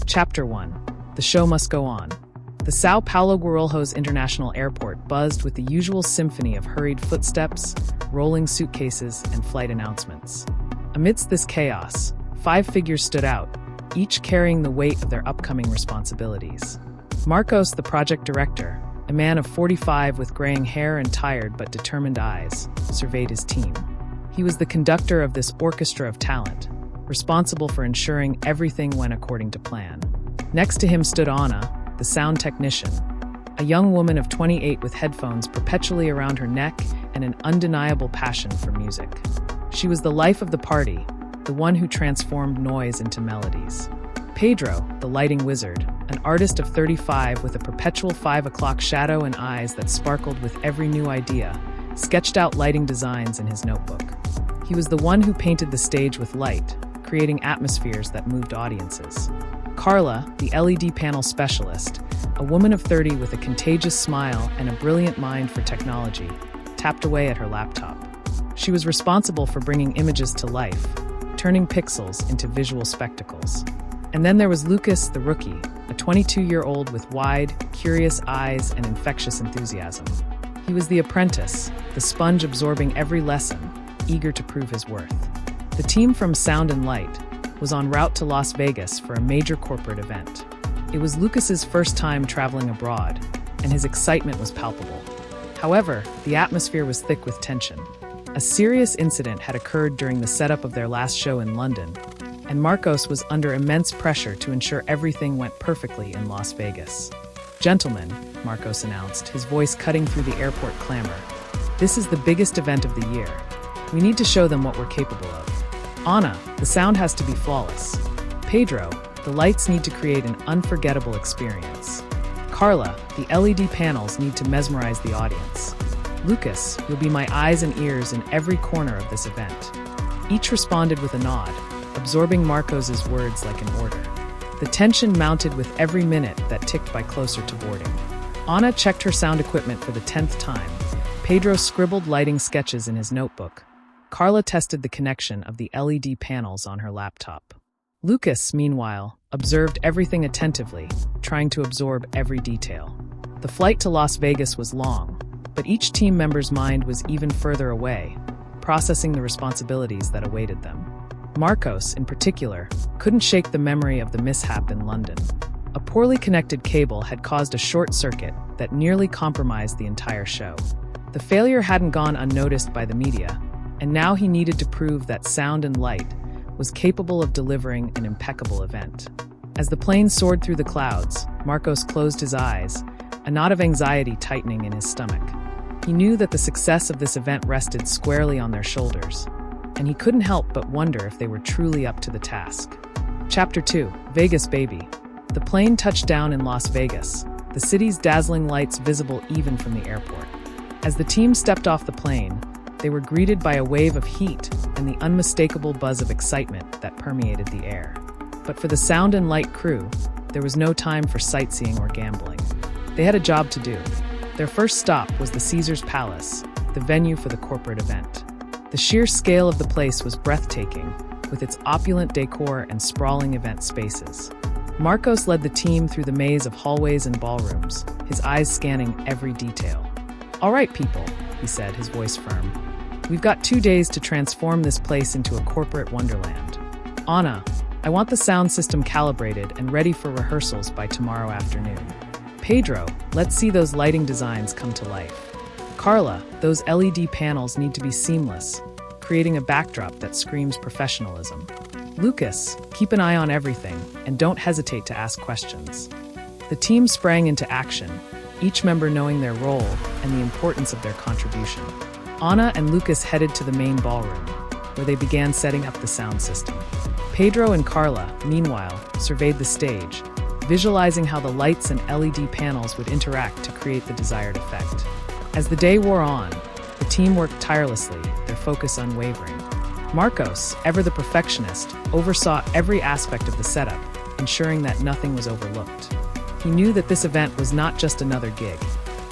Chapter 1. The show must go on. The São Paulo Guarulhos International Airport buzzed with the usual symphony of hurried footsteps, rolling suitcases, and flight announcements. Amidst this chaos, 5 figures stood out, each carrying the weight of their upcoming responsibilities. Marcos, the project director, a man of 45 with graying hair and tired but determined eyes, surveyed his team. He was the conductor of this orchestra of talent, responsible for ensuring everything went according to plan. Next to him stood Anna, the sound technician, a young woman of 28 with headphones perpetually around her neck and an undeniable passion for music. She was the life of the party, the one who transformed noise into melodies. Pedro, the lighting wizard, an artist of 35 with a perpetual 5 o'clock shadow and eyes that sparkled with every new idea, sketched out lighting designs in his notebook. He was the one who painted the stage with light, creating atmospheres that moved audiences. Carla, the LED panel specialist, a woman of 30 with a contagious smile and a brilliant mind for technology, tapped away at her laptop. She was responsible for bringing images to life, turning pixels into visual spectacles. And then there was Lucas, the rookie, a 22-year-old with wide, curious eyes and infectious enthusiasm. He was the apprentice, the sponge absorbing every lesson, eager to prove his worth. The team from Sound and Light was en route to Las Vegas for a major corporate event. It was Lucas's first time traveling abroad, and his excitement was palpable. However, the atmosphere was thick with tension. A serious incident had occurred during the setup of their last show in London, and Marcos was under immense pressure to ensure everything went perfectly in Las Vegas. "Gentlemen," Marcos announced, his voice cutting through the airport clamor, "this is the biggest event of the year. We need to show them what we're capable of. Anna, the sound has to be flawless. Pedro, the lights need to create an unforgettable experience. Carla, the LED panels need to mesmerize the audience. Lucas, you'll be my eyes and ears in every corner of this event." Each responded with a nod, absorbing Marcos's words like an order. The tension mounted with every minute that ticked by closer to boarding. Anna checked her sound equipment for the 10th time. Pedro scribbled lighting sketches in his notebook. Carla tested the connection of the LED panels on her laptop. Lucas, meanwhile, observed everything attentively, trying to absorb every detail. The flight to Las Vegas was long, but each team member's mind was even further away, processing the responsibilities that awaited them. Marcos, in particular, couldn't shake the memory of the mishap in London. A poorly connected cable had caused a short circuit that nearly compromised the entire show. The failure hadn't gone unnoticed by the media, and now he needed to prove that Sound and Light was capable of delivering an impeccable event. As the plane soared through the clouds, Marcos closed his eyes, a knot of anxiety tightening in his stomach. He knew that the success of this event rested squarely on their shoulders, and he couldn't help but wonder if they were truly up to the task. Chapter 2. Vegas Baby. The plane touched down in Las Vegas, the city's dazzling lights visible even from the airport. As the team stepped off the plane, they were greeted by a wave of heat and the unmistakable buzz of excitement that permeated the air. But for the Sound and Light crew, there was no time for sightseeing or gambling. They had a job to do. Their first stop was the Caesars Palace, the venue for the corporate event. The sheer scale of the place was breathtaking, with its opulent decor and sprawling event spaces. Marcos led the team through the maze of hallways and ballrooms, his eyes scanning every detail. "All right, people," he said, his voice firm. "We've got 2 days to transform this place into a corporate wonderland. Anna, I want the sound system calibrated and ready for rehearsals by tomorrow afternoon. Pedro, let's see those lighting designs come to life. Carla, those LED panels need to be seamless, creating a backdrop that screams professionalism. Lucas, keep an eye on everything and don't hesitate to ask questions." The team sprang into action, each member knowing their role and the importance of their contribution. Anna and Lucas headed to the main ballroom, where they began setting up the sound system. Pedro and Carla, meanwhile, surveyed the stage, visualizing how the lights and LED panels would interact to create the desired effect. As the day wore on, the team worked tirelessly, their focus unwavering. Marcos, ever the perfectionist, oversaw every aspect of the setup, ensuring that nothing was overlooked. He knew that this event was not just another gig.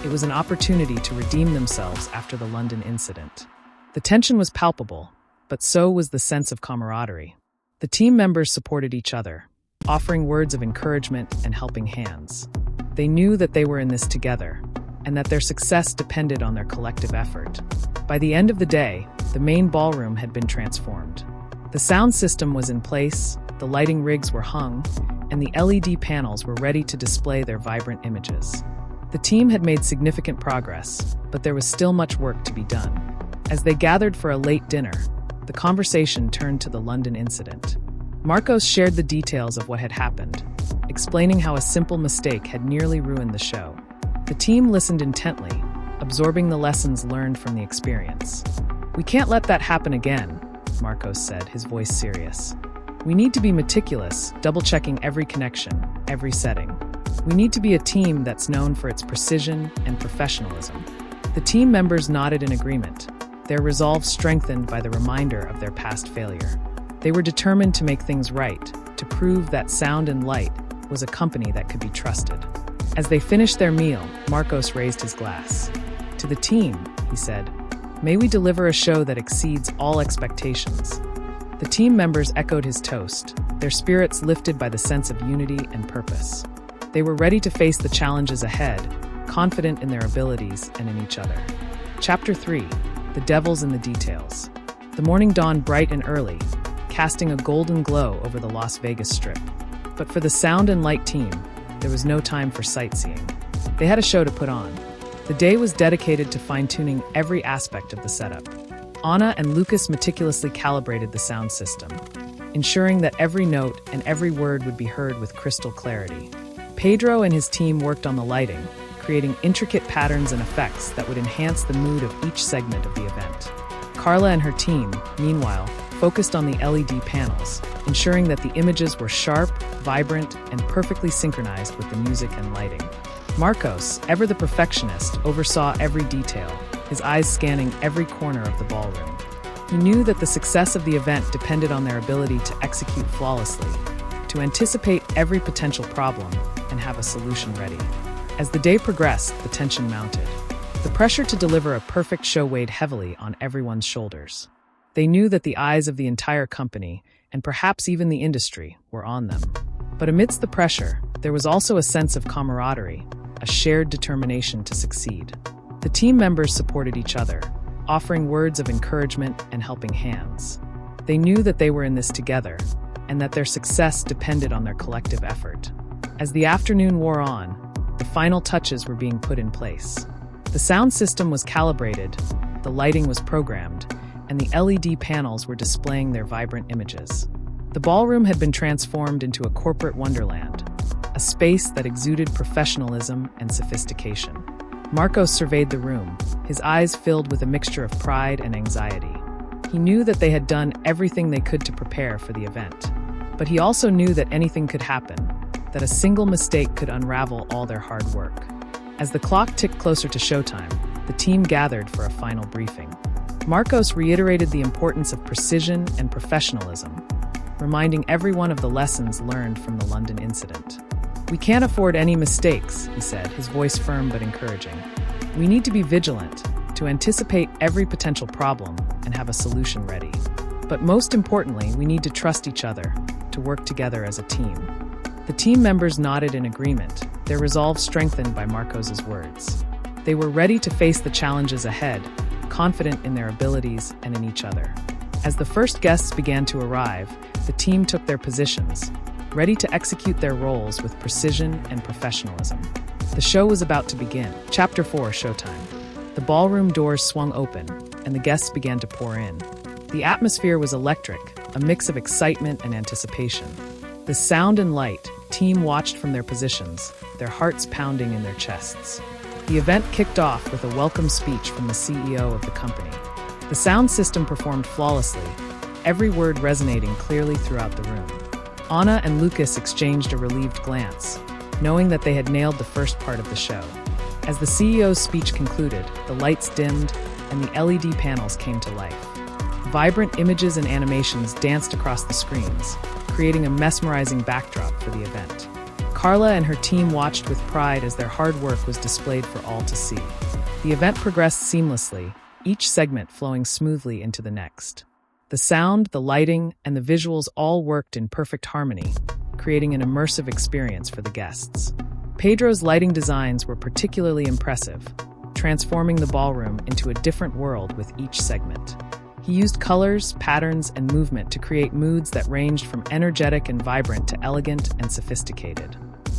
It was an opportunity to redeem themselves after the London incident. The tension was palpable, but so was the sense of camaraderie. The team members supported each other, offering words of encouragement and helping hands. They knew that they were in this together, and that their success depended on their collective effort. By the end of the day, the main ballroom had been transformed. The sound system was in place, the lighting rigs were hung, and the LED panels were ready to display their vibrant images. The team had made significant progress, but there was still much work to be done. As they gathered for a late dinner, the conversation turned to the London incident. Marcos shared the details of what had happened, explaining how a simple mistake had nearly ruined the show. The team listened intently, absorbing the lessons learned from the experience. "We can't let that happen again," Marcos said, his voice serious. "We need to be meticulous, double-checking every connection, every setting. We need to be a team that's known for its precision and professionalism." The team members nodded in agreement, their resolve strengthened by the reminder of their past failure. They were determined to make things right, to prove that Sound and Light was a company that could be trusted. As they finished their meal, Marcos raised his glass. "To the team," he said, "may we deliver a show that exceeds all expectations." The team members echoed his toast, their spirits lifted by the sense of unity and purpose. They were ready to face the challenges ahead, confident in their abilities and in each other. Chapter 3: The Devil's in the Details. The morning dawned bright and early, casting a golden glow over the Las Vegas Strip. But for the Sound and Light team, there was no time for sightseeing. They had a show to put on. The day was dedicated to fine-tuning every aspect of the setup. Anna and Lucas meticulously calibrated the sound system, ensuring that every note and every word would be heard with crystal clarity. Pedro and his team worked on the lighting, creating intricate patterns and effects that would enhance the mood of each segment of the event. Carla and her team, meanwhile, focused on the LED panels, ensuring that the images were sharp, vibrant, and perfectly synchronized with the music and lighting. Marcos, ever the perfectionist, oversaw every detail, his eyes scanning every corner of the ballroom. He knew that the success of the event depended on their ability to execute flawlessly, to anticipate every potential problem, and have a solution ready. As the day progressed, the tension mounted. The pressure to deliver a perfect show weighed heavily on everyone's shoulders. They knew that the eyes of the entire company, and perhaps even the industry, were on them. But amidst the pressure, there was also a sense of camaraderie, a shared determination to succeed. The team members supported each other, offering words of encouragement and helping hands. They knew that they were in this together, and that their success depended on their collective effort. As the afternoon wore on, the final touches were being put in place. The sound system was calibrated, the lighting was programmed, and the LED panels were displaying their vibrant images. The ballroom had been transformed into a corporate wonderland, a space that exuded professionalism and sophistication. Marcos surveyed the room, his eyes filled with a mixture of pride and anxiety. He knew that they had done everything they could to prepare for the event. But he also knew that anything could happen, that a single mistake could unravel all their hard work. As the clock ticked closer to showtime, the team gathered for a final briefing. Marcos reiterated the importance of precision and professionalism, reminding everyone of the lessons learned from the London incident. "We can't afford any mistakes," he said, his voice firm but encouraging. "We need to be vigilant, to anticipate every potential problem and have a solution ready. But most importantly, we need to trust each other, to work together as a team." The team members nodded in agreement, their resolve strengthened by Marcos's words. They were ready to face the challenges ahead, confident in their abilities and in each other. As the first guests began to arrive, the team took their positions, ready to execute their roles with precision and professionalism. The show was about to begin. Chapter 4: Showtime. The ballroom doors swung open, and the guests began to pour in. The atmosphere was electric, a mix of excitement and anticipation. The Sound and Light team watched from their positions, their hearts pounding in their chests. The event kicked off with a welcome speech from the CEO of the company. The sound system performed flawlessly, every word resonating clearly throughout the room. Anna and Lucas exchanged a relieved glance, knowing that they had nailed the first part of the show. As the CEO's speech concluded, the lights dimmed and the LED panels came to life. Vibrant images and animations danced across the screens, creating a mesmerizing backdrop for the event. Carla and her team watched with pride as their hard work was displayed for all to see. The event progressed seamlessly, each segment flowing smoothly into the next. The sound, the lighting, and the visuals all worked in perfect harmony, creating an immersive experience for the guests. Pedro's lighting designs were particularly impressive, transforming the ballroom into a different world with each segment. He used colors, patterns, and movement to create moods that ranged from energetic and vibrant to elegant and sophisticated.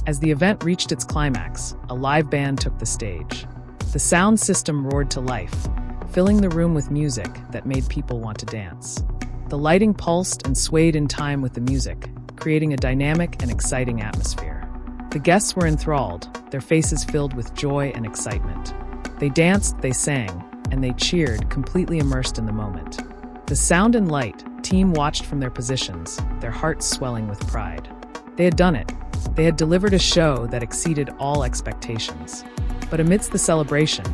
As the event reached its climax, a live band took the stage. The sound system roared to life, filling the room with music that made people want to dance. The lighting pulsed and swayed in time with the music, creating a dynamic and exciting atmosphere. The guests were enthralled, their faces filled with joy and excitement. They danced, they sang, and they cheered, completely immersed in the moment. The sound and light team watched from their positions, their hearts swelling with pride. They had done it. They had delivered a show that exceeded all expectations. But amidst the celebration,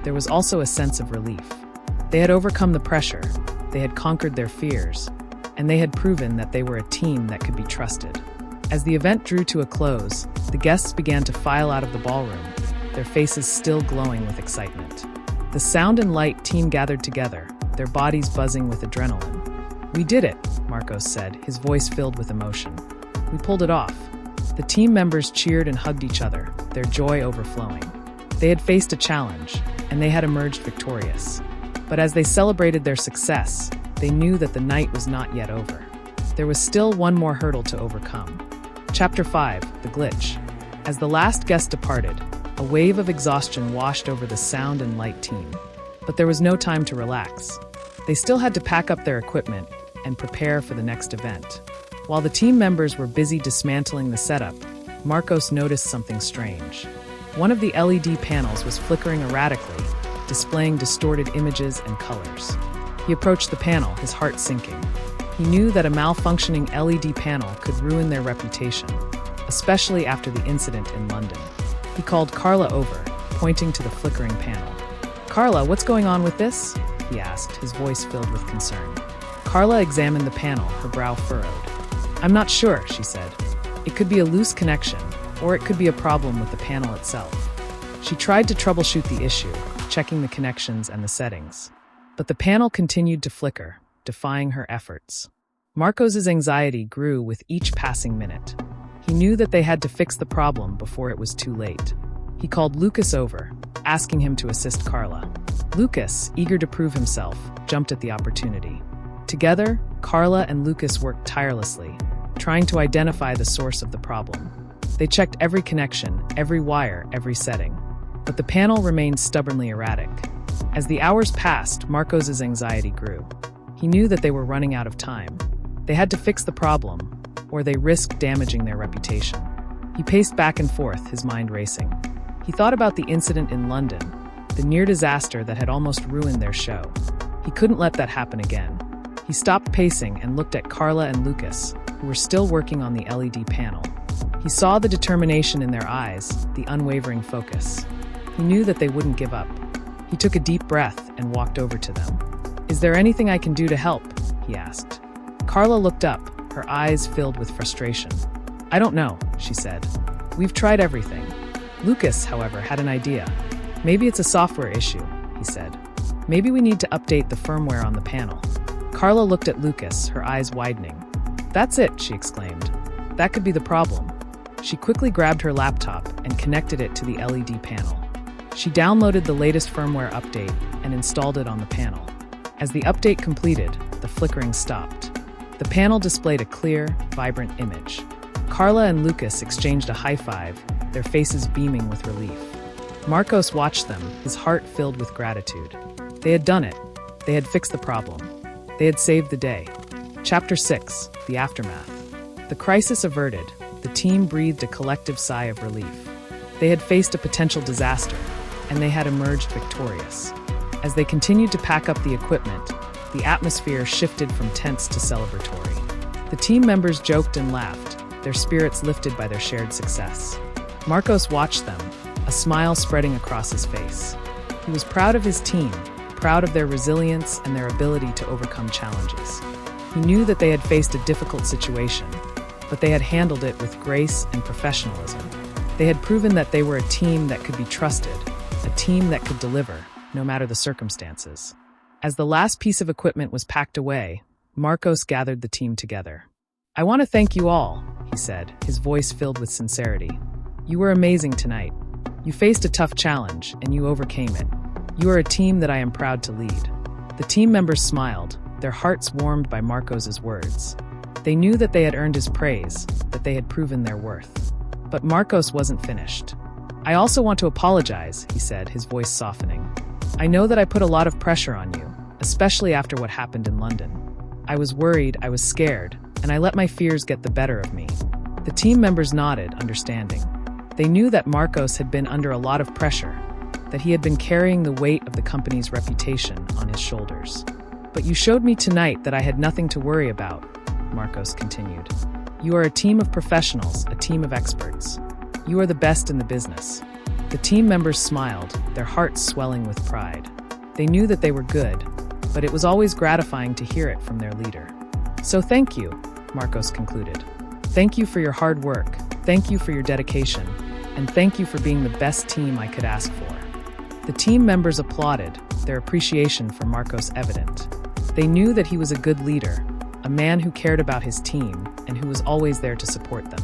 there was also a sense of relief. They had overcome the pressure, they had conquered their fears, and they had proven that they were a team that could be trusted. As the event drew to a close, the guests began to file out of the ballroom, their faces still glowing with excitement. The sound and light team gathered together, their bodies buzzing with adrenaline. "We did it," Marcos said, his voice filled with emotion. "We pulled it off." The team members cheered and hugged each other, their joy overflowing. They had faced a challenge, and they had emerged victorious. But as they celebrated their success, they knew that the night was not yet over. There was still one more hurdle to overcome. Chapter 5: The Glitch. As the last guest departed, a wave of exhaustion washed over the sound and light team. But there was no time to relax. They still had to pack up their equipment and prepare for the next event. While the team members were busy dismantling the setup, Marcos noticed something strange. One of the LED panels was flickering erratically, displaying distorted images and colors. He approached the panel, his heart sinking. He knew that a malfunctioning LED panel could ruin their reputation, especially after the incident in London. He called Carla over, pointing to the flickering panel. "Carla, what's going on with this?" he asked, his voice filled with concern. Carla examined the panel, her brow furrowed. "I'm not sure," she said. "It could be a loose connection, or it could be a problem with the panel itself." She tried to troubleshoot the issue, checking the connections and the settings. But the panel continued to flicker, defying her efforts. Marcos's anxiety grew with each passing minute. He knew that they had to fix the problem before it was too late. He called Lucas over, asking him to assist Carla. Lucas, eager to prove himself, jumped at the opportunity. Together, Carla and Lucas worked tirelessly, trying to identify the source of the problem. They checked every connection, every wire, every setting. But the panel remained stubbornly erratic. As the hours passed, Marcos's anxiety grew. He knew that they were running out of time. They had to fix the problem, or they risked damaging their reputation. He paced back and forth, his mind racing. He thought about the incident in London, the near disaster that had almost ruined their show. He couldn't let that happen again. He stopped pacing and looked at Carla and Lucas, who were still working on the LED panel. He saw the determination in their eyes, the unwavering focus. He knew that they wouldn't give up. He took a deep breath and walked over to them. "Is there anything I can do to help?" he asked. Carla looked up, her eyes filled with frustration. "I don't know," she said. "We've tried everything." Lucas, however, had an idea. "Maybe it's a software issue," he said. "Maybe we need to update the firmware on the panel." Carla looked at Lucas, her eyes widening. "That's it," she exclaimed. "That could be the problem." She quickly grabbed her laptop and connected it to the LED panel. She downloaded the latest firmware update and installed it on the panel. As the update completed, the flickering stopped. The panel displayed a clear, vibrant image. Carla and Lucas exchanged a high five, their faces beaming with relief. Marcos watched them, his heart filled with gratitude. They had done it. They had fixed the problem. They had saved the day. Chapter 6: The Aftermath. The crisis averted, the team breathed a collective sigh of relief. They had faced a potential disaster, and they had emerged victorious. As they continued to pack up the equipment, the atmosphere shifted from tense to celebratory. The team members joked and laughed, their spirits lifted by their shared success. Marcos watched them, a smile spreading across his face. He was proud of his team, proud of their resilience and their ability to overcome challenges. He knew that they had faced a difficult situation, but they had handled it with grace and professionalism. They had proven that they were a team that could be trusted, a team that could deliver, no matter the circumstances. As the last piece of equipment was packed away, Marcos gathered the team together. "I want to thank you all," he said, his voice filled with sincerity. "You were amazing tonight. You faced a tough challenge, and you overcame it. You are a team that I am proud to lead." The team members smiled, their hearts warmed by Marcos's words. They knew that they had earned his praise, that they had proven their worth. But Marcos wasn't finished. "I also want to apologize," he said, his voice softening. "I know that I put a lot of pressure on you, especially after what happened in London. I was worried, I was scared, and I let my fears get the better of me." The team members nodded, understanding. They knew that Marcos had been under a lot of pressure, that he had been carrying the weight of the company's reputation on his shoulders. "But you showed me tonight that I had nothing to worry about," Marcos continued. "You are a team of professionals, a team of experts. You are the best in the business." The team members smiled, their hearts swelling with pride. They knew that they were good, but it was always gratifying to hear it from their leader. "So thank you," Marcos concluded. "Thank you for your hard work, thank you for your dedication, and thank you for being the best team I could ask for." The team members applauded, their appreciation for Marcos evident. They knew that he was a good leader, a man who cared about his team and who was always there to support them.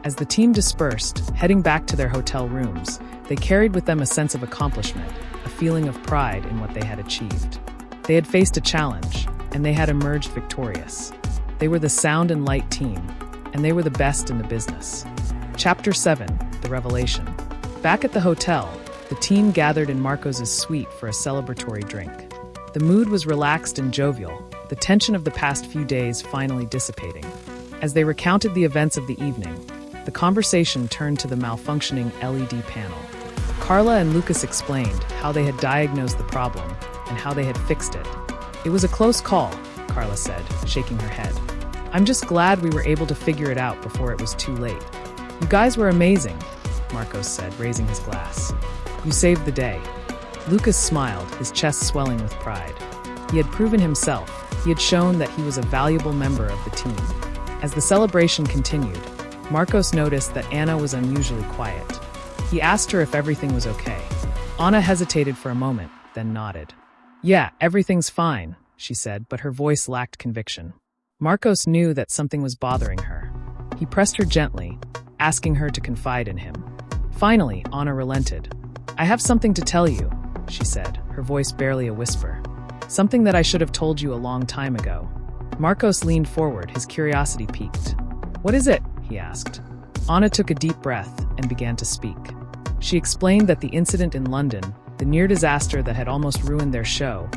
As the team dispersed, heading back to their hotel rooms, they carried with them a sense of accomplishment, a feeling of pride in what they had achieved. They had faced a challenge, and they had emerged victorious. They were the sound and light team, and they were the best in the business. Chapter 7, The Revelation. Back at the hotel, the team gathered in Marcos's suite for a celebratory drink. The mood was relaxed and jovial, the tension of the past few days finally dissipating. As they recounted the events of the evening, the conversation turned to the malfunctioning LED panel. Carla and Lucas explained how they had diagnosed the problem and how they had fixed it. "It was a close call," Carla said, shaking her head. "I'm just glad we were able to figure it out before it was too late." "You guys were amazing," Marcos said, raising his glass. "You saved the day." Lucas smiled, his chest swelling with pride. He had proven himself. He had shown that he was a valuable member of the team. As the celebration continued, Marcos noticed that Anna was unusually quiet. He asked her if everything was okay. Anna hesitated for a moment, then nodded. "Yeah, everything's fine," she said, but her voice lacked conviction. Marcos knew that something was bothering her. He pressed her gently, asking her to confide in him. Finally, Anna relented. "I have something to tell you," she said, her voice barely a whisper. "Something that I should have told you a long time ago." Marcos leaned forward, his curiosity piqued. "What is it?" he asked. Anna took a deep breath and began to speak. She explained that the incident in London, the near disaster that had almost ruined their show,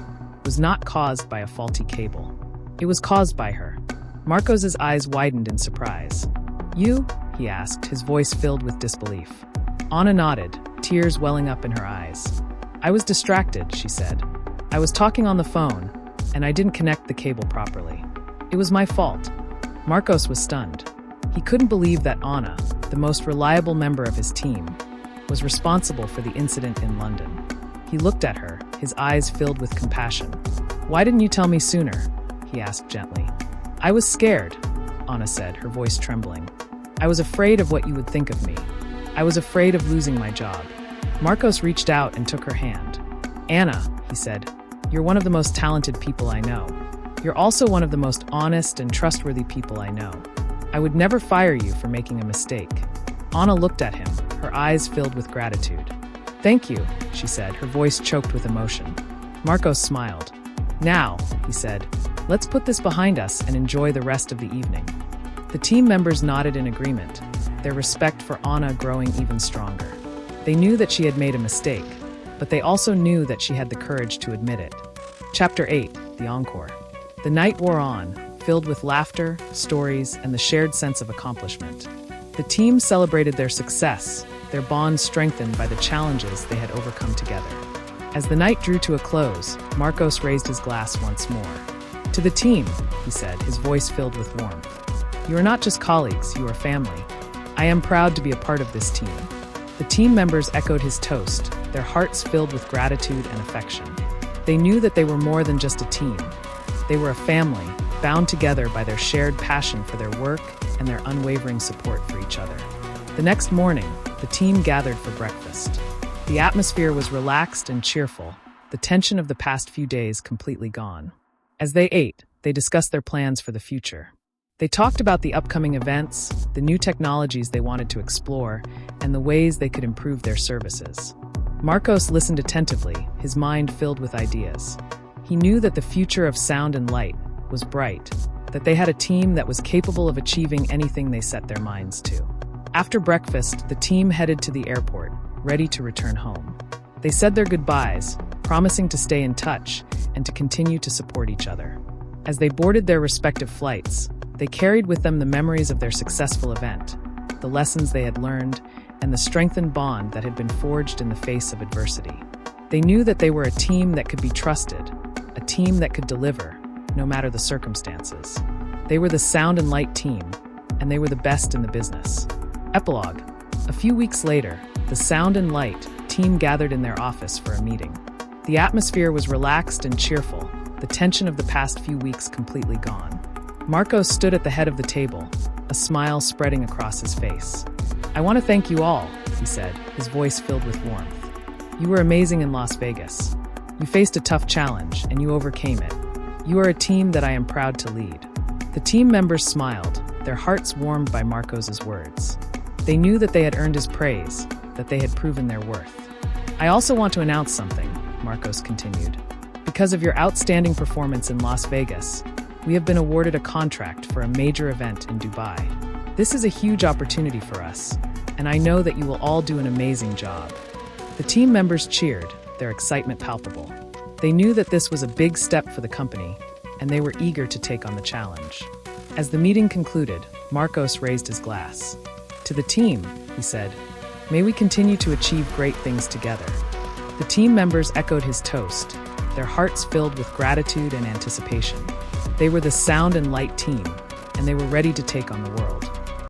was not caused by a faulty cable. It was caused by her. Marcos's eyes widened in surprise. "You?" he asked, his voice filled with disbelief. Anna nodded, tears welling up in her eyes. "I was distracted," she said. "I was talking on the phone, and I didn't connect the cable properly. It was my fault." Marcos was stunned. He couldn't believe that Anna, the most reliable member of his team, was responsible for the incident in London. He looked at her, his eyes filled with compassion. "Why didn't you tell me sooner?" he asked gently. "I was scared," Anna said, her voice trembling. "I was afraid of what you would think of me. I was afraid of losing my job." Marcos reached out and took her hand. "Anna," he said, "you're one of the most talented people I know. You're also one of the most honest and trustworthy people I know. I would never fire you for making a mistake." Anna looked at him, her eyes filled with gratitude. "Thank you," she said, her voice choked with emotion. Marcos smiled. "Now," he said, "let's put this behind us and enjoy the rest of the evening." The team members nodded in agreement, their respect for Anna growing even stronger. They knew that she had made a mistake, but they also knew that she had the courage to admit it. Chapter 8, The Encore. The night wore on, filled with laughter, stories, and the shared sense of accomplishment. The team celebrated their success, their bond strengthened by the challenges they had overcome together. As the night drew to a close, Marcos raised his glass once more. "To the team," he said, his voice filled with warmth. "You are not just colleagues, you are family. I am proud to be a part of this team." The team members echoed his toast, their hearts filled with gratitude and affection. They knew that they were more than just a team. They were a family, bound together by their shared passion for their work and their unwavering support for each other. The next morning, the team gathered for breakfast. The atmosphere was relaxed and cheerful, the tension of the past few days completely gone. As they ate, they discussed their plans for the future. They talked about the upcoming events, the new technologies they wanted to explore, and the ways they could improve their services. Marcos listened attentively, his mind filled with ideas. He knew that the future of sound and light was bright, that they had a team that was capable of achieving anything they set their minds to. After breakfast, the team headed to the airport, ready to return home. They said their goodbyes, promising to stay in touch and to continue to support each other. As they boarded their respective flights, they carried with them the memories of their successful event, the lessons they had learned, and the strengthened bond that had been forged in the face of adversity. They knew that they were a team that could be trusted, a team that could deliver, no matter the circumstances. They were the Sound and Light team, and they were the best in the business. Epilogue. A few weeks later, the Sound and Light team gathered in their office for a meeting. The atmosphere was relaxed and cheerful, the tension of the past few weeks completely gone. Marcos stood at the head of the table, a smile spreading across his face. "I want to thank you all," he said, his voice filled with warmth. "You were amazing in Las Vegas. You faced a tough challenge, and you overcame it. You are a team that I am proud to lead." The team members smiled, their hearts warmed by Marcos's words. They knew that they had earned his praise, that they had proven their worth. "I also want to announce something," Marcos continued. "Because of your outstanding performance in Las Vegas, we have been awarded a contract for a major event in Dubai. This is a huge opportunity for us, and I know that you will all do an amazing job." The team members cheered, their excitement palpable. They knew that this was a big step for the company, and they were eager to take on the challenge. As the meeting concluded, Marcos raised his glass. "To the team," he said, "may we continue to achieve great things together." The team members echoed his toast, their hearts filled with gratitude and anticipation. They were the Sound and Light team, and they were ready to take on the world.